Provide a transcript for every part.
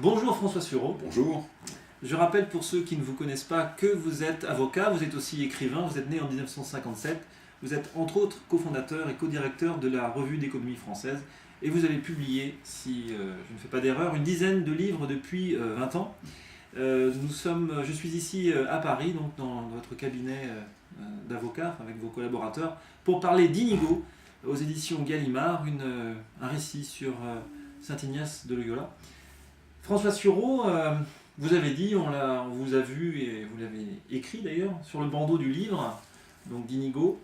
Bonjour François Sureau. Bonjour. Je rappelle pour ceux qui ne vous connaissent pas que vous êtes avocat, vous êtes aussi écrivain, vous êtes né en 1957, vous êtes entre autres cofondateur et co-directeur de la Revue d'économie française et vous avez publié, si je ne fais pas d'erreur, une dizaine de livres depuis 20 ans. Je suis ici à Paris, donc dans votre cabinet d'avocat avec vos collaborateurs, pour parler d'Inigo aux éditions Gallimard, un récit sur Saint Ignace de Loyola. François Sureau, vous avez dit, on vous a vu et vous l'avez écrit d'ailleurs, sur le bandeau du livre, donc d'Inigo,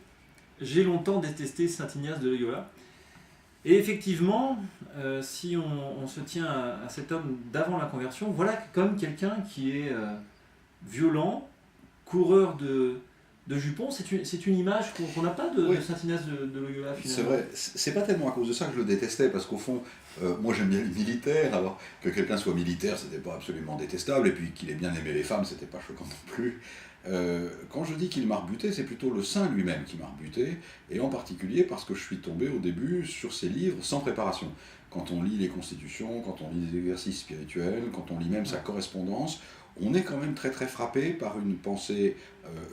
j'ai longtemps détesté Saint Ignace de Loyola. Et effectivement, si on se tient à cet homme d'avant la conversion, voilà comme quelqu'un qui est violent, coureur de jupons. C'est une image qu'on n'a pas de Saint Ignace de Loyola finalement. C'est vrai, c'est pas tellement à cause de ça que je le détestais, parce qu'au fond, moi j'aime bien les militaires, alors que quelqu'un soit militaire, c'était pas absolument détestable, et puis qu'il ait bien aimé les femmes, c'était pas choquant non plus. Quand je dis qu'il m'a rebuté, c'est plutôt le saint lui-même qui m'a rebuté, et en particulier parce que je suis tombé au début sur ses livres sans préparation. Quand on lit les constitutions, quand on lit les exercices spirituels, quand on lit même sa correspondance, on est quand même très très frappé par une pensée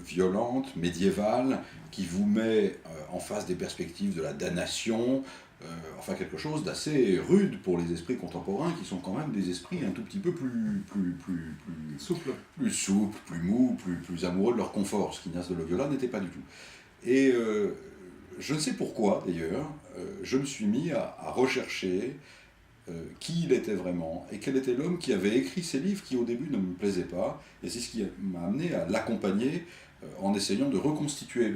violente, médiévale, qui vous met en face des perspectives de la damnation, enfin quelque chose d'assez rude pour les esprits contemporains, qui sont quand même des esprits un tout petit peu plus souple, plus mous, plus amoureux de leur confort, ce qu'Ignace de Loyola n'était pas du tout. Et je ne sais pourquoi d'ailleurs, je me suis mis à rechercher qui il était vraiment, et quel était l'homme qui avait écrit ces livres qui au début ne me plaisaient pas, et c'est ce qui m'a amené à l'accompagner en essayant de reconstituer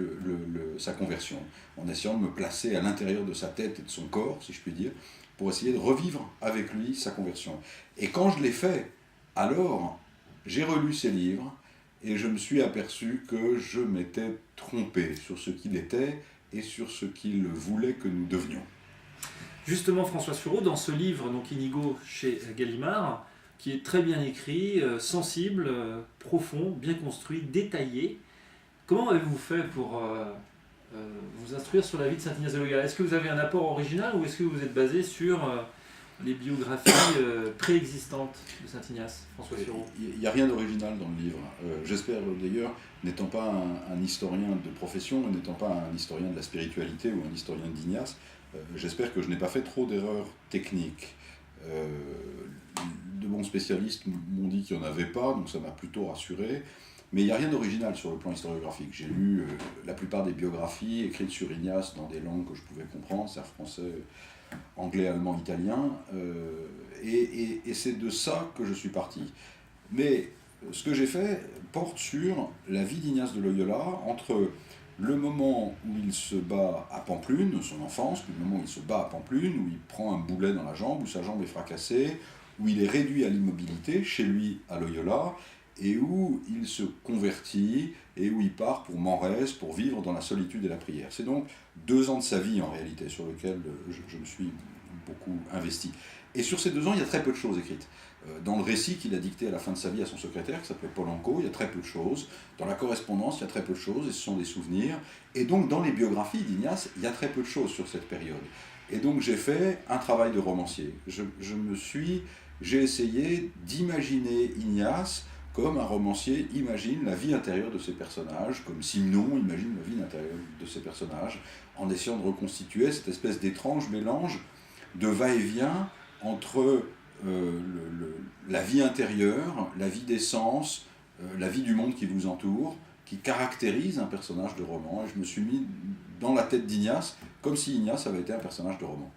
sa conversion, en essayant de me placer à l'intérieur de sa tête et de son corps, si je puis dire, pour essayer de revivre avec lui sa conversion. Et quand je l'ai fait, alors j'ai relu ses livres, et je me suis aperçu que je m'étais trompé sur ce qu'il était et sur ce qu'il voulait que nous devenions. Justement, François Sureau, dans ce livre, donc Inigo chez Gallimard, qui est très bien écrit, sensible, profond, bien construit, détaillé, comment avez-vous fait pour vous instruire sur la vie de Saint Ignace de Loyola? Est-ce que vous avez un apport original ou est-ce que vous êtes basé sur les biographies préexistantes de Saint Ignace, François Sureau? Il n'y a rien d'original dans le livre. J'espère d'ailleurs, n'étant pas un historien de profession, n'étant pas un historien de la spiritualité ou un historien d'Ignace, j'espère que je n'ai pas fait trop d'erreurs techniques. De bons spécialistes m'ont dit qu'il n'y en avait pas, donc ça m'a plutôt rassuré. Mais il n'y a rien d'original sur le plan historiographique. J'ai lu la plupart des biographies écrites sur Ignace dans des langues que je pouvais comprendre, c'est-à-dire français, anglais, allemand, italien, et c'est de ça que je suis parti. Mais ce que j'ai fait porte sur la vie d'Ignace de Loyola entre le moment où il se bat à Pampelune, son enfance, le moment où il se bat à Pampelune, où il prend un boulet dans la jambe, où sa jambe est fracassée, où il est réduit à l'immobilité, chez lui à Loyola, et où il se convertit, et où il part pour Menrès, pour vivre dans la solitude et la prière. C'est donc 2 ans de sa vie en réalité, sur lequel je me suis beaucoup investi. Et sur ces 2 ans, il y a très peu de choses écrites. Dans le récit qu'il a dicté à la fin de sa vie à son secrétaire, qui s'appelait Polanco, il y a très peu de choses. Dans la correspondance, il y a très peu de choses, et ce sont des souvenirs. Et donc, dans les biographies d'Ignace, il y a très peu de choses sur cette période. Et donc, j'ai fait un travail de romancier. J'ai essayé d'imaginer Ignace comme un romancier imagine la vie intérieure de ses personnages, comme Simenon imagine la vie intérieure de ses personnages, en essayant de reconstituer cette espèce d'étrange mélange de va-et-vient entre la vie intérieure, la vie des sens, la vie du monde qui vous entoure, qui caractérise un personnage de roman. Et je me suis mis dans la tête d'Ignace, comme si Ignace avait été un personnage de roman.